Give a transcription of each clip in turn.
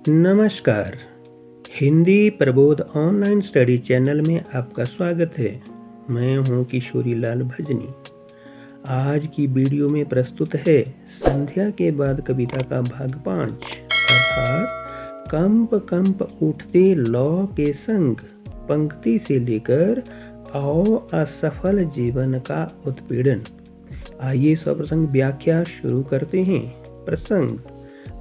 नमस्कार। Hindi Prabodh online study channel में आपका स्वागत है। मैं हूं किशोरी लाल भजनी। आज की वीडियो में प्रस्तुत है संध्या के बाद कविता का भाग 5 अर्थात कंप कंप उठते लौ के संग, पंक्ति से लेकर आओ असफल जीवन का उत्पीड़न। आइए सर्वप्रथम व्याख्या शुरू करते हैं। प्रसंग: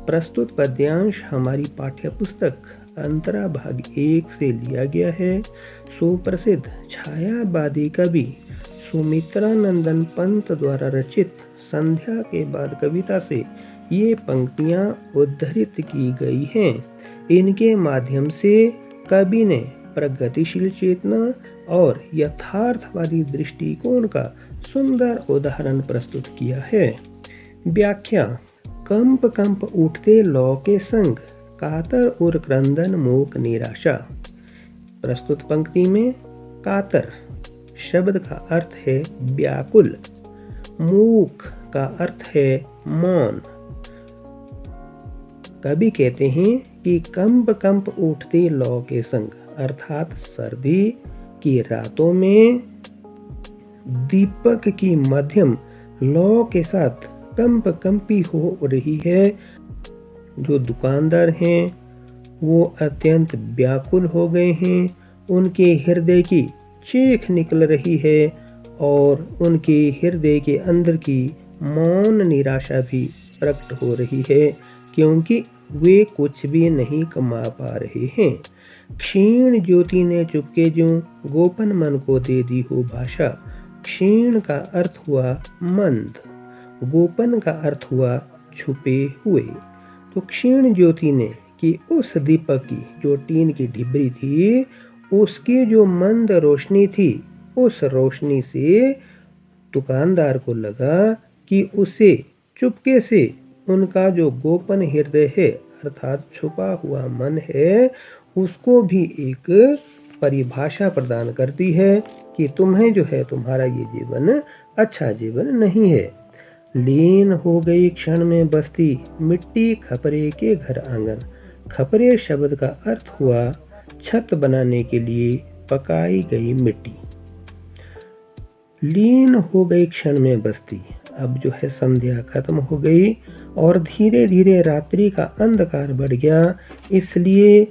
प्रस्तुत पद्यांश हमारी पाठ्य पुस्तक अंतरा भाग 1 से लिया गया है। सुप्रसिद्ध छायावादी कवि सुमित्रानंदन पंत द्वारा रचित संध्या के बाद कविता से ये पंक्तियां उद्धृत की गई हैं। इनके माध्यम से कवि ने प्रगतिशील चेतना और यथार्थवादी दृष्टिकोण का सुंदर उदाहरण प्रस्तुत किया है। व्याख्या: कंप कंप उठते लौ के संग, कातर और क्रंदन मूक निराशा। प्रस्तुत पंक्ति में कातर शब्द का अर्थ है व्याकुल, मूक का अर्थ है मौन। कवि कहते हैं कि कंप कंप उठते लौ के संग अर्थात सर्दी की रातों में दीपक की मध्यम लौ के साथ कंप कंपी हो रही है। जो दुकानदार हैं वो अत्यंत व्याकुल हो गए हैं। उनके हृदय की चीख निकल रही है और उनके हृदय के अंदर की मौन निराशा भी प्रकट हो रही है, क्योंकि वे कुछ भी नहीं कमा पा रहे हैं। क्षीण ज्योति ने चुपके जो गोपन मन को दे दी हो भाषा। क्षीण का अर्थ हुआ मंद, गोपन का अर्थ हुआ छुपे हुए। तो क्षीण ज्योति ने कि उस दीपक की जो टीन की ढिबरी थी, उसकी जो मंद रोशनी थी, उस रोशनी से दुकानदार को लगा कि उसे चुपके से उनका जो गोपन हृदय है अर्थात छुपा हुआ मन है, उसको भी एक परिभाषा प्रदान करती है कि तुम्हें जो है तुम्हारा ये जीवन अच्छा जीवन नहीं है। लीन हो गई क्षण में बस्ती, मिट्टी खपरे के घर आंगन। खपरे शब्द का अर्थ हुआ छत बनाने के लिए पकाई गई मिट्टी। लीन हो गई क्षण में बस्ती, अब जो है संध्या खत्म हो गई और धीरे धीरे रात्रि का अंधकार बढ़ गया। इसलिए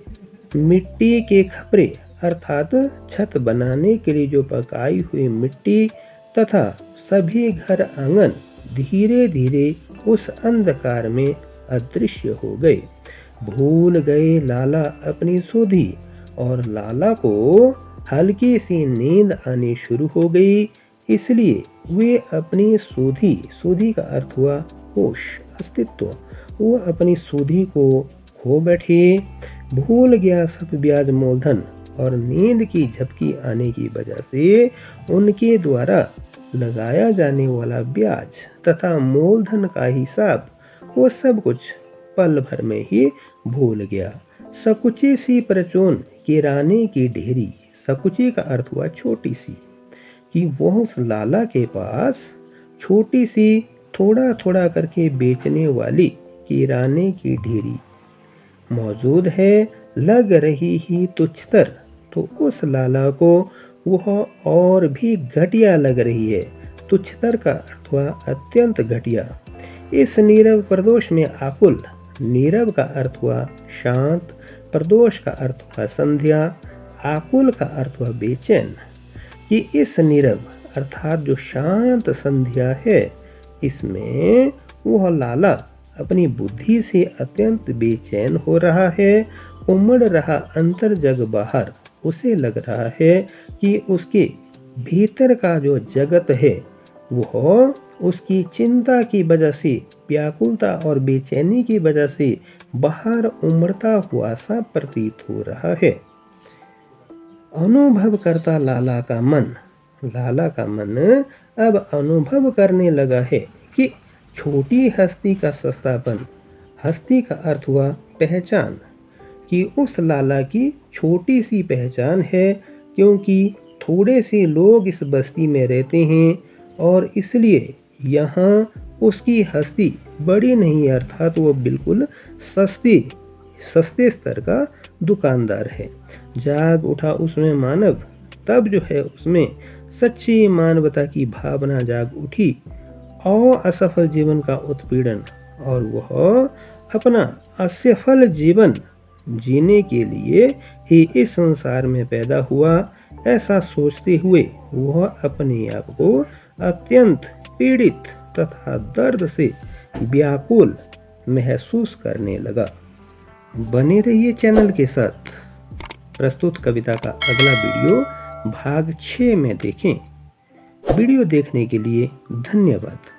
मिट्टी के खपरे अर्थात छत बनाने के लिए जो पकाई हुई मिट्टी तथा सभी घर आंगन धीरे धीरे उस अंधकार में अदृश्य हो गए। भूल गए लाला अपनी सुधी और लाला को हल्की सी नींद आनी शुरू हो गई। इसलिए वे अपनी सुधी का अर्थ हुआ होश, अस्तित्व। वो अपनी सुधी को खो बैठे। भूल गया सब ब्याज मूलधन और नींद की झपकी आने की वजह से उनके द्वारा लगाया जाने वाला ब्याज तथा मूलधन का हिसाब, वो सब कुछ पल भर में ही भूल गया। सकुची सी परचून किराने की ढेरी, सकुची का अर्थ हुआ छोटी सी, कि वो उस लाला के पास छोटी सी थोड़ा थोड़ा करके बेचने वाली किराने की ढेरी मौजूद है, लग रही ही तुच्छतर। तो उस लाला को वह और भी घटिया लग रही है। तुच्छतर का अर्थ हुआ अत्यंत घटिया। इस नीरव प्रदोष में आकुल, नीरव का अर्थ हुआ शांत, प्रदोष का अर्थ हुआ संध्या, आकुल का अर्थ हुआ बेचैन। कि इस नीरव अर्थात जो शांत संध्या है, इसमें वह लाला अपनी बुद्धि से अत्यंत बेचैन हो रहा है। उमड़ रहा अंतर जग बाहर, उसे लग रहा है कि उसके भीतर का जो जगत है वह उसकी चिंता की वजह से, व्याकुलता और बेचैनी की वजह से बाहर उमड़ता हुआ सा प्रतीत हो रहा है। अनुभव करता लाला का मन, लाला का मन अब अनुभव करने लगा है कि छोटी हस्ती का सस्तापन। हस्ती का अर्थ हुआ पहचान, कि उस लाला की छोटी सी पहचान है, क्योंकि थोड़े से लोग इस बस्ती में रहते हैं और इसलिए यहाँ उसकी हस्ती बड़ी नहीं, अर्थात वो बिल्कुल सस्ती सस्ते स्तर का दुकानदार है। जाग उठा उसमें मानव, तब जो है उसमें सच्ची मानवता की भावना जाग उठी और असफल जीवन का उत्पीड़न, और वह अपना असफल जीवन जीने के लिए ही इस संसार में पैदा हुआ, ऐसा सोचते हुए वह अपने आप को अत्यंत पीड़ित तथा दर्द से व्याकुल महसूस करने लगा। बने रहिए चैनल के साथ। प्रस्तुत कविता का अगला वीडियो भाग 6 में देखें। वीडियो देखने के लिए धन्यवाद।